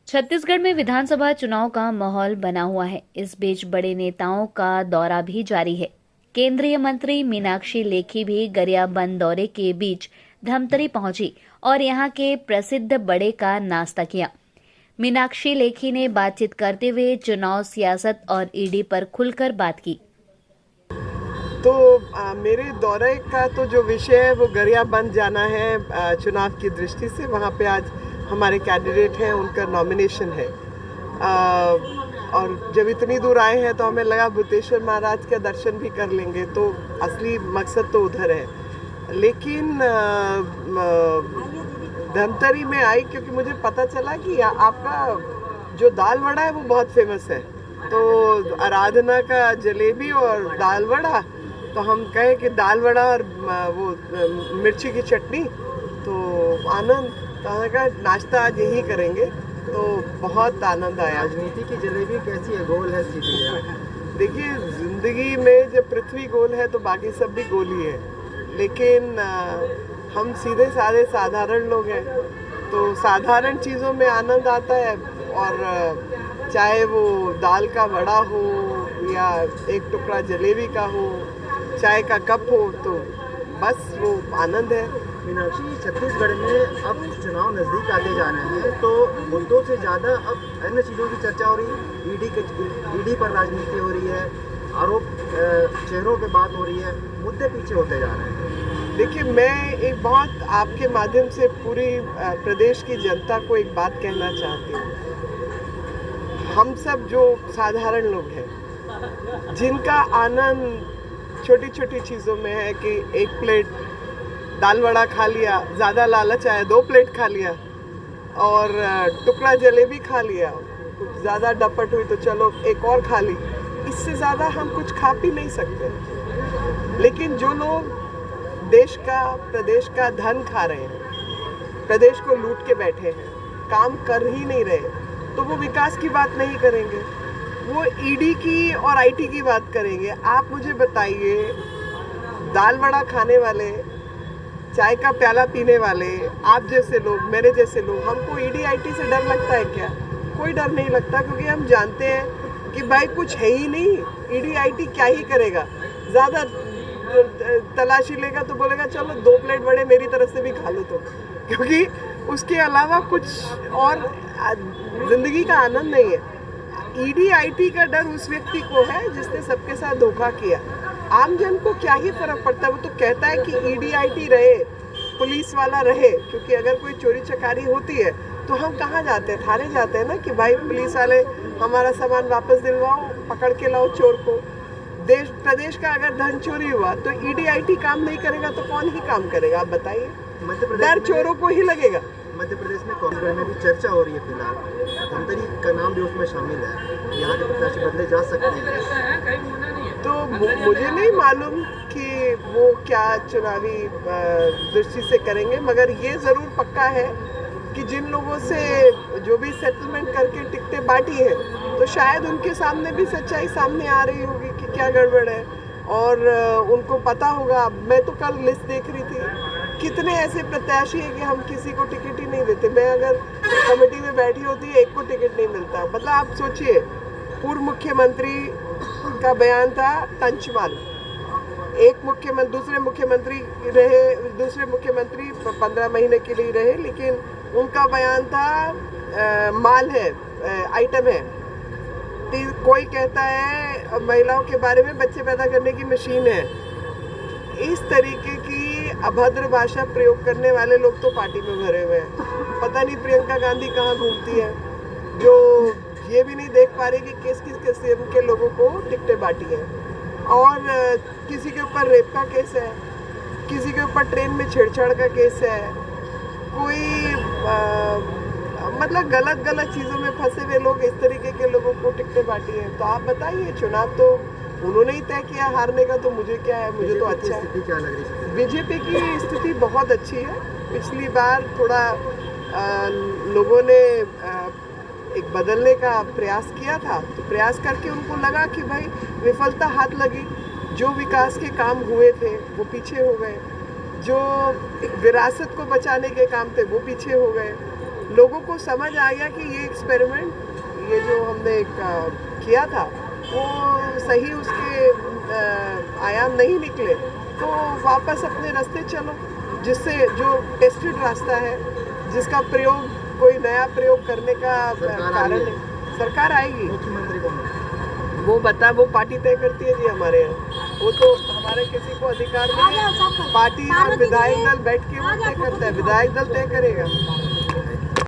छत्तीसगढ़ में विधानसभा चुनाव का माहौल बना हुआ है। इस बीच बड़े नेताओं का दौरा भी जारी है। केंद्रीय मंत्री मीनाक्षी लेखी भी गरियाबंद दौरे के बीच धमतरी पहुंची और यहां के प्रसिद्ध बड़े का नाश्ता किया। मीनाक्षी लेखी ने बातचीत करते हुए चुनाव सियासत और ईडी पर खुलकर बात की। तो मेरे दौरे का तो जो विषय है वो गरियाबंद जाना है। चुनाव की दृष्टि से वहाँ पे आज हमारे कैंडिडेट हैं, उनका नॉमिनेशन है। और जब इतनी दूर आए हैं तो हमें लगा भूतेश्वर महाराज का दर्शन भी कर लेंगे, तो असली मकसद तो उधर है। लेकिन धमतरी में आई क्योंकि मुझे पता चला कि आपका जो दाल वड़ा है वो बहुत फेमस है। तो आराधना का जलेबी और दाल वड़ा, तो हम कहे कि दाल वड़ा और वो मिर्ची की चटनी, तो आनंद कहाँ का नाश्ता आज यही करेंगे, तो बहुत आनंद आया। राजनीति की जलेबी कैसी है, गोल है सीधी है? देखिए, जिंदगी में जब पृथ्वी गोल है तो बाकी सब भी गोल ही है। लेकिन हम सीधे साधे साधारण लोग हैं, तो साधारण चीज़ों में आनंद आता है। और चाहे वो दाल का वड़ा हो या एक टुकड़ा जलेबी का हो, चाय का कप हो, तो बस वो आनंद है। मीनाक्षी, छत्तीसगढ़ में अब चुनाव नज़दीक आते जा रहे हैं, तो मुद्दों से ज़्यादा अब अन्य चीज़ों की चर्चा हो रही है। ईडी पर राजनीति हो रही है, आरोप चेहरों पे बात हो रही है, मुद्दे पीछे होते जा रहे हैं। देखिए, मैं एक बहुत आपके माध्यम से पूरी प्रदेश की जनता को एक बात कहना चाहती हूँ। हम सब जो साधारण लोग हैं, जिनका आनंद छोटी छोटी चीज़ों में है कि एक प्लेट दाल वड़ा खा लिया, ज़्यादा लालच आया 2 प्लेट खा लिया, और टुकड़ा जलेबी खा लिया, कुछ ज़्यादा डपट हुई तो चलो एक और खा ली, इससे ज़्यादा हम कुछ खा पी नहीं सकते। लेकिन जो लोग देश का, प्रदेश का धन खा रहे हैं, प्रदेश को लूट के बैठे हैं, काम कर ही नहीं रहे, तो वो विकास की बात नहीं करेंगे, वो ईडी की और आईटी की बात करेंगे। आप मुझे बताइए, दाल वड़ा खाने वाले, चाय का प्याला पीने वाले, आप जैसे लोग, मेरे जैसे लोग, हमको ईडी आईटी से डर लगता है क्या? कोई डर नहीं लगता, क्योंकि हम जानते हैं कि भाई कुछ है ही नहीं। ईडी आईटी क्या ही करेगा? ज़्यादा तलाशी लेगा तो बोलेगा चलो 2 प्लेट बड़े मेरी तरफ से भी खा लो, तो क्योंकि उसके अलावा कुछ और जिंदगी का आनंद नहीं है। ईडी आईटी का डर उस व्यक्ति को है जिसने सबके साथ धोखा किया। आम जन को क्या ही फर्क पड़ता है? वो तो कहता है कि ईडी आईटी रहे, पुलिस वाला रहे, क्योंकि अगर कोई चोरी चकारी होती है तो हम कहाँ जाते हैं? थाने जाते हैं ना, कि भाई पुलिस वाले हमारा सामान वापस दिलवाओ, पकड़ के लाओ चोर को। देश प्रदेश का अगर धन चोरी हुआ तो ईडी आईटी काम नहीं करेगा तो कौन ही काम करेगा? आप बताइए। डर चोरों को ही लगेगा। मध्य प्रदेश में कांग्रेस में भी चर्चा हो रही है फिलहाल, धमतरी का नाम भी उसमें शामिल है। यहाँ के प्रत्याशी बदले जा सकते हैं, तो मुझे नहीं मालूम कि वो क्या चुनावी दृष्टि से करेंगे, मगर ये ज़रूर पक्का है कि जिन लोगों से जो भी सेटलमेंट करके टिकटें बांटी है, तो शायद उनके सामने भी सच्चाई सामने आ रही होगी कि क्या गड़बड़ है, और उनको पता होगा। मैं तो कल लिस्ट देख रही थी, कितने ऐसे प्रत्याशी हैं कि हम किसी को टिकट ही नहीं देते। मैं अगर कमेटी में बैठी होती, एक को टिकट नहीं मिलता। मतलब आप सोचिए, पूर्व मुख्यमंत्री का बयान था तंचमाल, एक मुख्यमंत्री, दूसरे मुख्यमंत्री 15 महीने के लिए रहे, लेकिन उनका बयान था माल है, आइटम है। कोई कहता है महिलाओं के बारे में बच्चे पैदा करने की मशीन है। इस तरीके की अभद्र भाषा प्रयोग करने वाले लोग तो पार्टी में भरे हुए हैं। पता नहीं प्रियंका गांधी कहाँ घूमती है, जो ये भी नहीं देख पा रही कि किस किस किस्म के लोगों को टिकटें बांटी हैं। और किसी के ऊपर रेप का केस है, किसी के ऊपर ट्रेन में छेड़छाड़ का केस है, कोई मतलब गलत चीज़ों में फंसे हुए लोग, इस तरीके के लोगों को टिकटें बांटी हैं। तो आप बताइए, चुनाव तो उन्होंने ही तय किया हारने का, तो मुझे क्या है? मुझे तो अच्छा है। स्थिति क्या लग रही है? बीजेपी की स्थिति बहुत अच्छी है। पिछली बार थोड़ा लोगों ने एक बदलने का प्रयास किया था, तो प्रयास करके उनको लगा कि भाई विफलता हाथ लगी, जो विकास के काम हुए थे वो पीछे हो गए, जो विरासत को बचाने के काम थे वो पीछे हो गए। लोगों को समझ आ गया कि ये एक्सपेरिमेंट, ये जो हमने किया था वो सही उसके आयाम नहीं निकले, तो वापस अपने रास्ते चलो, जिससे जो टेस्टेड रास्ता है, जिसका प्रयोग कोई नया प्रयोग करने का कारण है। सरकार आएगी, मुख्यमंत्री कौन है? वो वो पार्टी तय करती है जी हमारे यहाँ। वो तो हमारे किसी को अधिकार नहीं है, पार्टी और विधायक दल बैठ के वो तय करता है, विधायक दल तय करेगा।